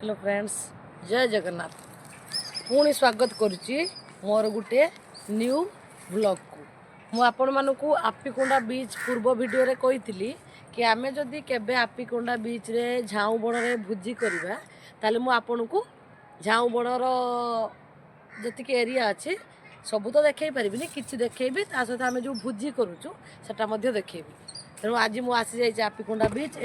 Hello friends, जय जगन्नाथ। पुणी स्वागत करुच्ची मोर गोटे न्यू ब्लॉग को। मु आपण मानकु आपिकोंडा बीच पूर्व वीडियो रे कही कि आमे जदि केबे आपिकोंडा बीच रे झाऊ बण रे भोजी करबा ताले मु आपण को झाऊ बणर जतिक एरिया अच्छे सबू तो देखई पारिबिनी, किछि देखैबी ता सहित आमे जो भोजी करूछु सेटा मध्ये देखैबी। तेणु आज मु आसी जाइछि आपिकोंडा बीच।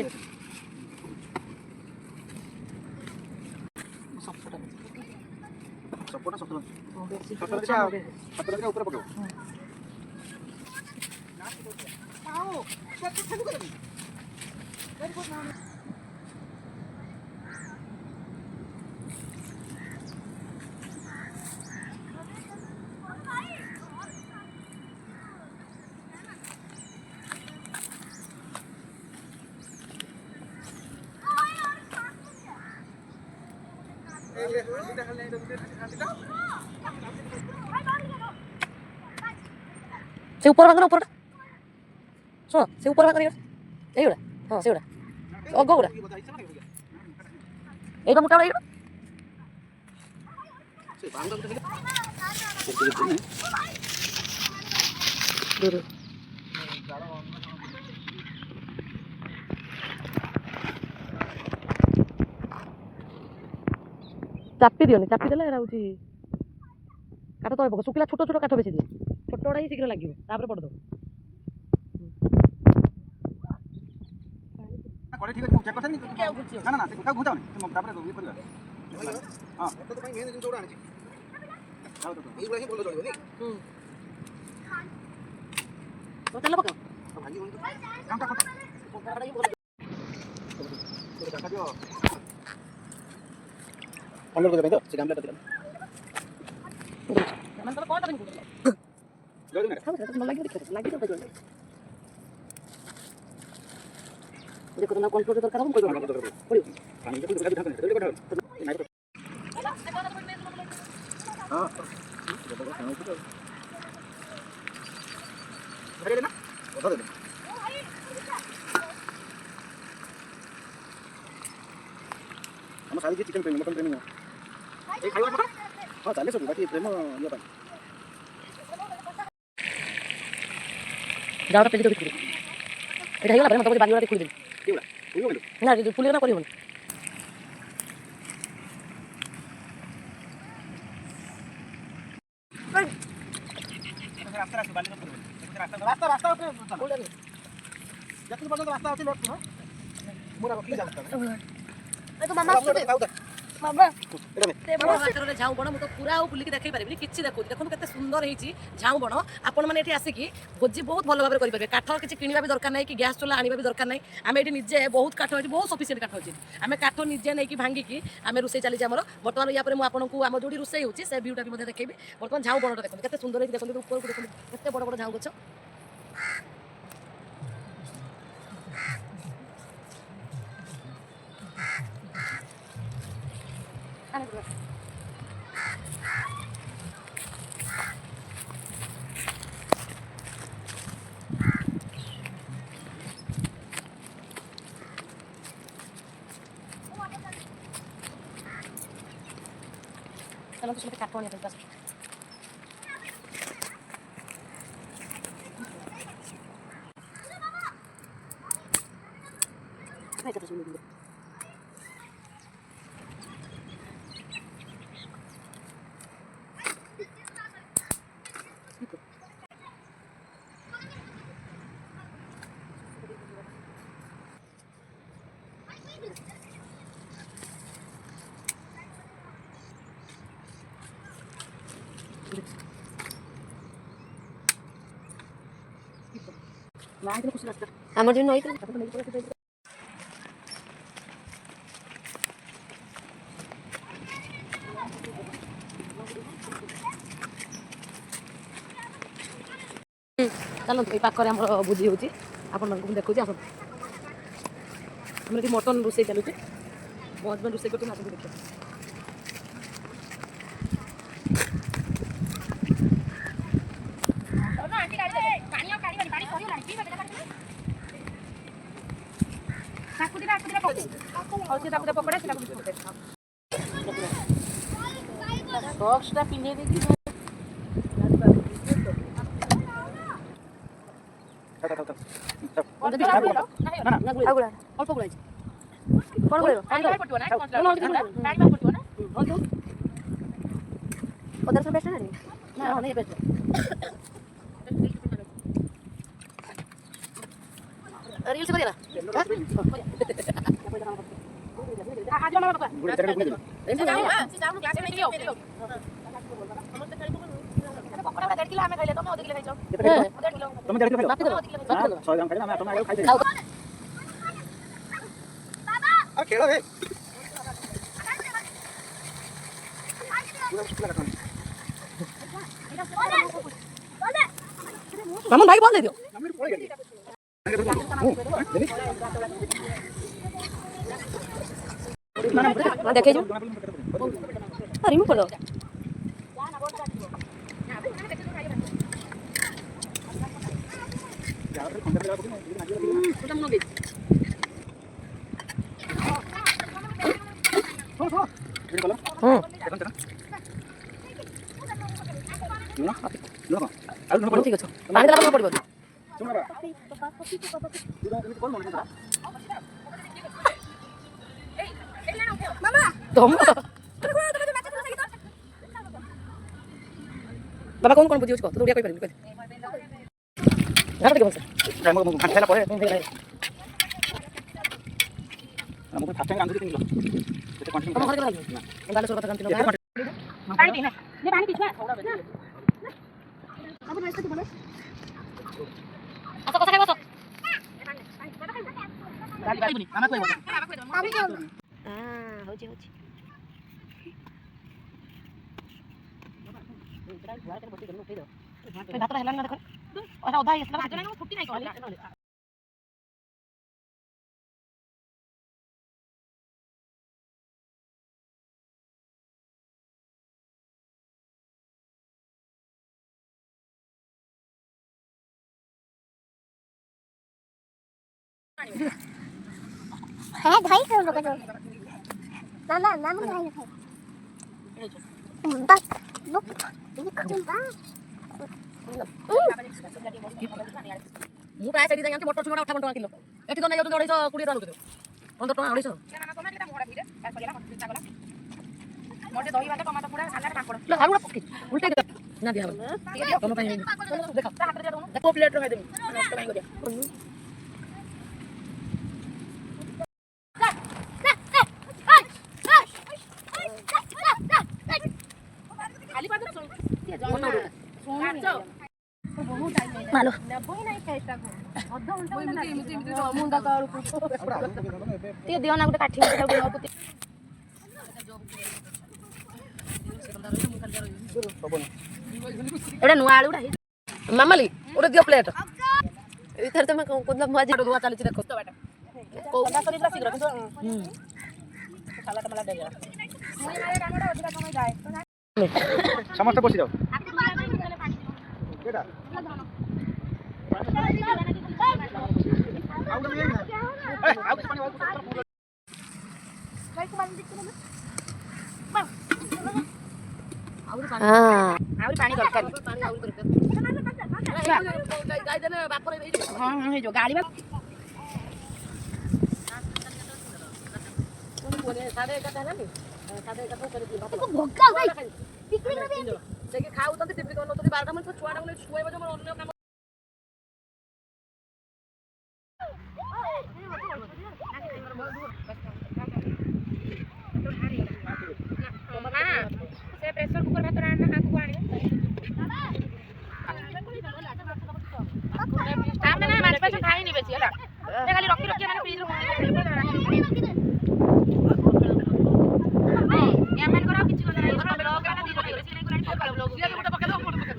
सपोर्ट ऊपर पकड़ो। से ऊपर भाग ऊपर शुण से ऊपर भाग एगुड़ा हाँ से गुड़ा अग गुड़ा ये मोटा ये चापी दियोनी, चापी देले एरा होची काठ तळे पक सुखिला छोट छोट काठ बेसी दियो, छोट बड़ा ही शीघ्र लागियो तापर पड़ दो। कोड़े ठीक है चेक करथनी ना ना ना से घुटा नहीं तापर ये करबा हां तो भाई मेन दिन जोड़ा आनी हां तो ई गुला ही बोल जळियो नी तो तेल पकाओ भाजी होन काम का बड़ा ही बोल तो का दियो अंदर को दे तो से गामला तक मन तो कोन तक जोड़ी ना हां तो लागी तो बजो देखो ना कंट्रोल दरकार हम कोई पड़ियो पानी तो लगा ढाकन जल्दी ढाकन नहीं तो हां भरे लेना उठा दे हम सारी चिकन प्रेमी मटन प्रेमी ए खाइबा मटन हां चाले सब बाकी प्रेम ये पानी जाओ पेली तो बिकरी एटा हेला मत बागी वाला खुली दे केउला उयो बोलो ना जे पुली ना करी होनी रास्ता रास्ता बाली मत रास्ता रास्ता रास्ता बोल दे जति पर्यंत रास्ता अछि लेफ्ट न मोरा बकली जाता ए तो मामा मामा ते बड़ हातर रे झाऊ बण मु तो पूरा बुलिक देखै पारिबिनी, किछि देखो देखो केते सुंदर हेछि झाऊ बण। आपण माने एठी आसी कि भोजी बहुत भलो भाबरे करि परबे। काठ किछि किनिबा भी दरकार नै कि गैस चुला आनिबा भी दरकार नै। आमे एठी निजे बहुत काठ अछि, बहुत सफिशिएंट काठ अछि। आमे काठ निजे नै कि भांगी कि आमे रुसै चली जे हमर वर्तमान या परे मु आपनकु आम जोडी रुसै होछि से व्यूटा भी मध्ये देखैबी। वर्तमान झाऊ बणटा देखो केते सुंदर हेछि, देखो ऊपर को देखो केते बड़ बड़ झाऊ गछ। आने बस चलो तो सुनते काटो नहीं बस नहीं तो सुन लो আমার জন্য হইতো चलो ये पाखरे आम बुझी हो देखो आस मटन रोसे चलुचे मो हजबैंड रोसे कर देखिए पकड़ा ସକ୍ସଟା ପିନ୍ଧେଇ ଦେଇକି ଅଳ୍ପ ଗୁଳା କ'ଣ କରିବ ଅଦା ରସୁଣ ପେଷ୍ଟ ନା ନେଇ ପେଷ୍ଟ ରିଲ୍ସ କରିବା ଖେଳ ହେ ମାମୁନ ଭାଇ ବନ୍ଦ ଦିଅ ଦେଖେଇ ରିମୁଭ୍ କରିଦେବ ଠିକ ଅଛି ପାଣି ଦେଲା ପଡ଼ିବ ବାବା କଣ ବୁଝି କହ ତୁ ଓଡ଼ିଆ କହିପାରିବି ଭାତଟା ହେଲାନି ନା ଦେଖ ଅଧା ହେଇଯାଇଥିଲା ଫୁଟି ନାହିଁ है भाई से लोग जो ना ना ना मुझे भाई है बस लोग चिंता ମୁଁ ପ୍ରାୟ ସେଠି ଯାଇକି ମଟର ଛୁଣା 58 ଟଙ୍କା କିଲୋ ଏଠି ତ ନେଇ ଯାଉଛନ୍ତି 220 ଟଙ୍କା ନେଉଛନ୍ତି 15 ଟଙ୍କା 250 ଉଲ୍ଟା ନା ଦିଆ ତମ ପାଇଁ ଦେଖ ଦେଖ ପ୍ଲେଟ୍ ର ଖାଇଦେବି ନଷ୍ଟ କାଇଁ କରିବା मालो दियो ना गोटे काठी एटा नुआ आलू मामाली ओटे दियो प्लेट इधर तुम कोदला मजा दुआ चली देखो तो बाटा कोदा सरी पूरा शीघ्र किंतु सालाटा मला देगा मुई मारे कामडा अधिका समय जाए समस्त बसी जाओ केडा पानी दरकार हाँ हाँ जो गाड़ी में साढ़े 11 है साढ़े 11 खाऊ टिफिन कर 12 मिनट छुआ शुएब जो अन्य काम से प्रेशर कुकर भात रान्ना हाथ को आनी आमे ना माछ पाछ खाई नहीं बेसी हला ए खाली रखी रखी माने फ्रिज रो या मन करा किछि गला ब्लॉग ना दी रखी से नहीं करानी पका ब्लॉग ये गोटा पका दो मोट पका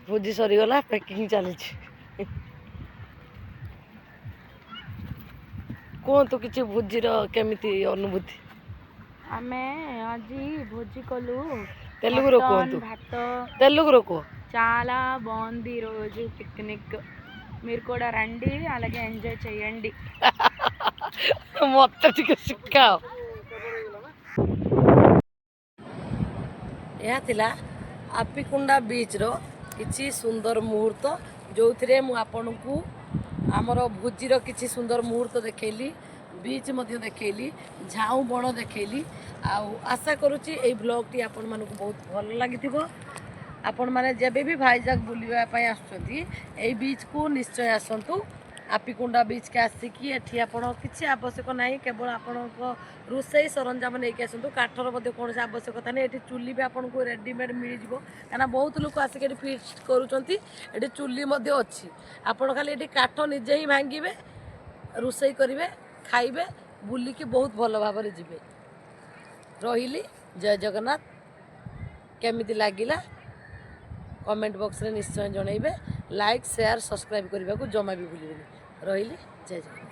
भोजी सरीगला पैकिंग चली କୁହନ୍ତୁ କିଛି ଭୋଜିର କେମିତି ଅନୁଭୂତି? ଆମେ ଆଜି భోజి కలు తెలుగులో କୁହନ୍ତୁ ଭାତ తెలుగులో କୁହ చాలా బాగుంది ఈరోజు పిక్నిక్. మీరు కూడా రండి, అలాగే ఎంజాయ్ చేయండి. ମତେ ଟିକେ ଶିଖାଅ। ଏହା ଥିଲା ଆପିକୁଣ୍ଡା ବିଚ୍ର କିଛି ସୁନ୍ଦର ମୁହୂର୍ତ୍ତ, ଯେଉଁଥିରେ ମୁଁ ଆପଣଙ୍କୁ ଆମର ଭୋଜିର କିଛି ସୁନ୍ଦର ମୁହୂର୍ତ୍ତ ଦେଖେଇଲି, ବିଚ୍ ମଧ୍ୟ ଦେଖେଇଲି, ଝାଉଁ ବଣ ଦେଖେଇଲି। ଆଉ ଆଶା କରୁଛି ଏଇ ବ୍ଲଗ୍ଟି ଆପଣମାନଙ୍କୁ ବହୁତ ଭଲ ଲାଗିଥିବ। ଆପଣମାନେ ଯେବେ ବି ଭାଇଜାଗ ବୁଲିବା ପାଇଁ ଆସୁଛନ୍ତି ଏଇ ବିଚ୍କୁ ନିଶ୍ଚୟ ଆସନ୍ତୁ। ଆପିକୁଣ୍ଡା ବିଚ୍କେ ଆସିକି ଏଠି ଆପଣ କିଛି ଆବଶ୍ୟକ ନାହିଁ, କେବଳ ଆପଣଙ୍କ ରୋଷେଇ ସରଞ୍ଜାମ ନେଇକି ଆସନ୍ତୁ। କାଠର ମଧ୍ୟ କୌଣସି ଆବଶ୍ୟକତା ନାହିଁ। ଏଠି ଚୁଲି ବି ଆପଣଙ୍କୁ ରେଡ଼ିମେଡ଼ ମିଳିଯିବ, କାହିଁକିନା ବହୁତ ଲୋକ ଆସିକି ଏଠି ଫିଷ୍ଟ କରୁଛନ୍ତି। ଏଠି ଚୁଲି ମଧ୍ୟ ଅଛି, ଆପଣ ଖାଲି ଏଠି କାଠ ନିଜେ ହିଁ ଭାଙ୍ଗିବେ, ରୋଷେଇ କରିବେ, ଖାଇବେ, ବୁଲିକି ବହୁତ ଭଲ ଭାବରେ ଯିବେ। ରହିଲି, ଜୟ ଜଗନ୍ନାଥ। କେମିତି ଲାଗିଲା କମେଣ୍ଟ ବକ୍ସରେ ନିଶ୍ଚୟ ଜଣାଇବେ। ଲାଇକ୍, ସେୟାର, ସବସ୍କ୍ରାଇବ୍ କରିବାକୁ ଜମା ବି ଭୁଲିବେନି। ରହିଲି, ଜୟ ଜଗନ୍ନାଥ।